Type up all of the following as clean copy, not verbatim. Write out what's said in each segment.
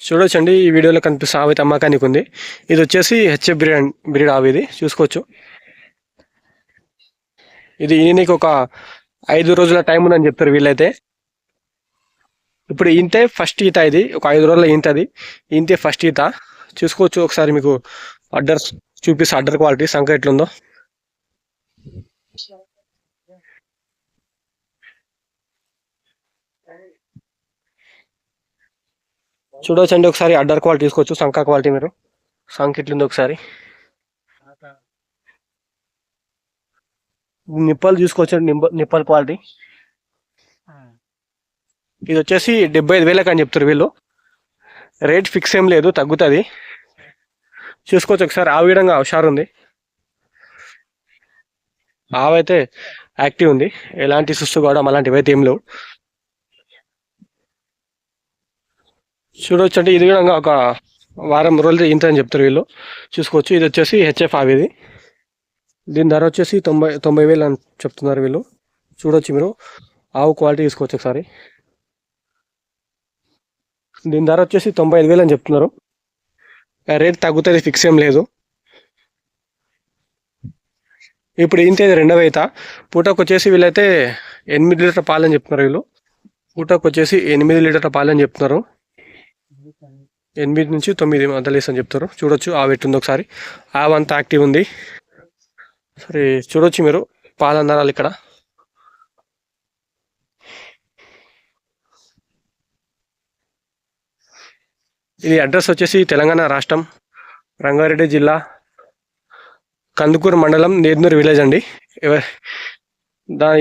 చూడొచ్చండి ఈ వీడియోలో కనిపిస్తున్న ఆవు అయితే అమ్మకానికి ఉంది. ఇది వచ్చేసి హెచ్ఎఫ్ బ్రీడ్ ఆవు. ఇది చూసుకోవచ్చు. ఇది ఈయనకి ఒక 5 రోజుల టైం ఉందని చెప్తారు వీళ్ళైతే. ఇప్పుడు ఇంతే ఫస్ట్ ఈత. ఇది ఒక 5 రోజుల ఇంతది. ఇంతే ఫస్ట్ ఈత. చూసుకోవచ్చు. ఒకసారి మీకు అడ్డర్ చూపిస్తా. అడ్డర్ క్వాలిటీ సంక ఎట్లుందో చూడొచ్చండి. ఒకసారి అడ్డర్ క్వాలిటీ తీసుకోవచ్చు. సంక క్వాలిటీ మీరు సంక ఎట్లుందో ఒకసారి నిప్పలు చూసుకోవచ్చు. Nipple quality. ఇది వచ్చేసి 75,000 అని చెప్తారు వీళ్ళు. రేట్ ఫిక్స్ ఏం లేదు, తగ్గుతుంది. చూసుకోవచ్చు ఒకసారి. ఆ విధంగా హుషారు ఉంది. ఆవైతే యాక్టివ్ ఉంది. ఎలాంటి సుస్తు కూడా అలాంటివి అయితే ఏం లేవు. చూడవచ్చు అంటే ఇది కూడా ఒక వారం రోజులు ఇంత అని చెప్తారు వీళ్ళు. చూసుకోవచ్చు. ఇది వచ్చేసి హెచ్ఎఫ్ ఆవి. ఇది దీని ధర వచ్చేసి 90,000 అని చెప్తున్నారు వీళ్ళు. చూడవచ్చు మీరు. ఆవు క్వాలిటీ తీసుకోవచ్చు ఒకసారి. దీని ధర వచ్చేసి 95,000 అని చెప్తున్నారు. రేట్ తగ్గుతుంది, ఫిక్స్ ఏం లేదు. ఇప్పుడు ఇంత రెండవ ఈత. పూటకు వచ్చేసి వీళ్ళైతే 8 లీటర్ల పాలని చెప్తున్నారు వీళ్ళు. పూటకు వచ్చేసి 8 లీటర్ల పాలని చెప్తున్నారు. 8 నుంచి 9 మధ్యలో అని చెప్తారు. చూడొచ్చు ఆవు ఎట్టుంది ఒకసారి. ఆవు అంతా యాక్టివ్ ఉంది. సరే చూడొచ్చు మీరు పాలన్నరాలు ఇక్కడ. ఇది అడ్రస్ వచ్చేసి తెలంగాణ రాష్ట్రం, రంగారెడ్డి జిల్లా, కందుకూరు మండలం, నేర్నూరు విలేజ్ అండి.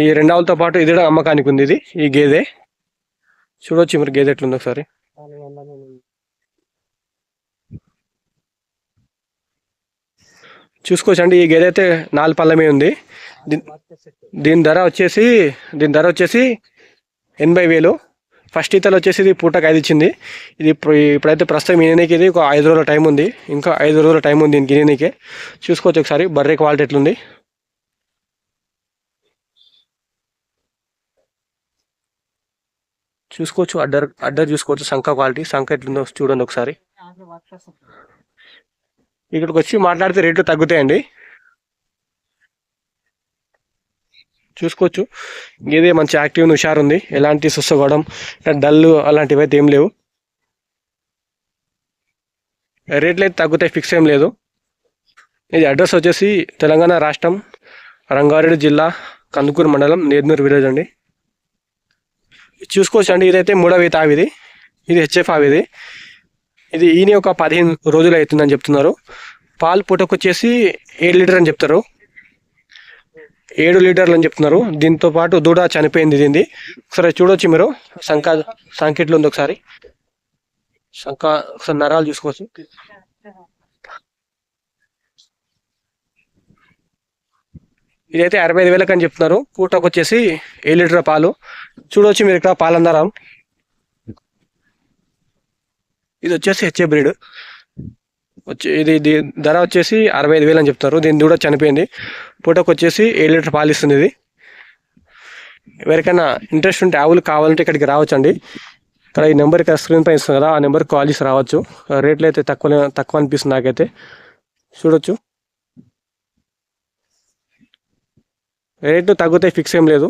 ఈ 2 ఆవులతో పాటు ఇది కూడా అమ్మకానికి ఉంది. ఇది ఈ గేదె చూడొచ్చు మీరు. గేదె ఎట్లుంది ఒకసారి. చూసుకోవచ్చు అండి. ఈ గేదె అయితే 4 పళ్ళమే ఉంది. దీని ధర వచ్చేసి 80,000. ఫస్ట్ ఈతలు వచ్చేసి ఇది పూటకు 5 ఇచ్చింది. ఇది ఇప్పుడైతే ప్రస్తుతం ఈయనకి ఇది ఒక 5 రోజుల టైం ఉంది. ఇంకా 5 రోజుల టైం ఉంది దీనికి ఈయనకే. చూసుకోవచ్చు ఒకసారి బర్రె క్వాలిటీ ఎట్లుంది. చూసుకోవచ్చు. అడ్డర్ చూసుకోవచ్చు. సంఖ క్వాలిటీ సంఖ ఎట్లుందో చూడండి ఒకసారి. ఇక్కడికి వచ్చి మాట్లాడితే రేట్లు తగ్గుతాయండి. చూసుకోవచ్చు. ఇదే మంచి యాక్టివ్ హుషారు ఉంది. ఎలాంటి సుస్తగడం డల్ అలాంటివి అయితే ఏం లేవు. రేట్లు అయితే తగ్గుతాయి, ఫిక్స్ ఏం లేదు. ఇది అడ్రస్ వచ్చేసి తెలంగాణ రాష్ట్రం, రంగారెడ్డి జిల్లా, కందుకూరు మండలం, నేర్నూరు విలేజ్ అండి. చూసుకోవచ్చు అండి. ఇదైతే 3వ ఈత ఆవిది. ఇది హెచ్ఎఫ్ ఆవిది. ఇది ఈయన ఒక 15 రోజులు అవుతుందని చెప్తున్నారు. పాలు పూటకు వచ్చేసి 7 లీటర్ అని చెప్తారు. 7 లీటర్లు అని చెప్తున్నారు. దీంతో పాటు దూడ చనిపోయింది దీనిది. ఒకసారి చూడొచ్చు మీరు. సంకెట్లు ఉంది ఒకసారి. ఒకసారి నరాలు చూసుకోవచ్చు. ఇదైతే 65,000 అని చెప్తున్నారు. పూటకు వచ్చేసి 7 లీటర్ పాలు. చూడవచ్చు మీరు ఇక్కడ పాలందరం. ఇది వచ్చేసి హెచ్ఎఫ్ బ్రీడ్. ఇది ధర వచ్చేసి 65,000 అని చెప్తారు. దీని దూడ చనిపోయింది. పూటకు వచ్చేసి 7 లీటర్ పాలు ఇస్తుంది ఇది. ఎవరికైనా ఇంట్రెస్ట్ ఉంటే ఆవులు కావాలంటే ఇక్కడికి రావచ్చండి. ఇక్కడ ఈ నెంబర్ ఇక్కడ స్క్రీన్ పైన ఇస్తుంది కదా, ఆ నెంబర్కి కాల్ చేసి రావచ్చు. రేట్లు అయితే తక్కువ అనిపిస్తుంది నాకైతే. చూడొచ్చు. రేట్లు తగ్గుతాయి, ఫిక్స్ ఏం లేదు.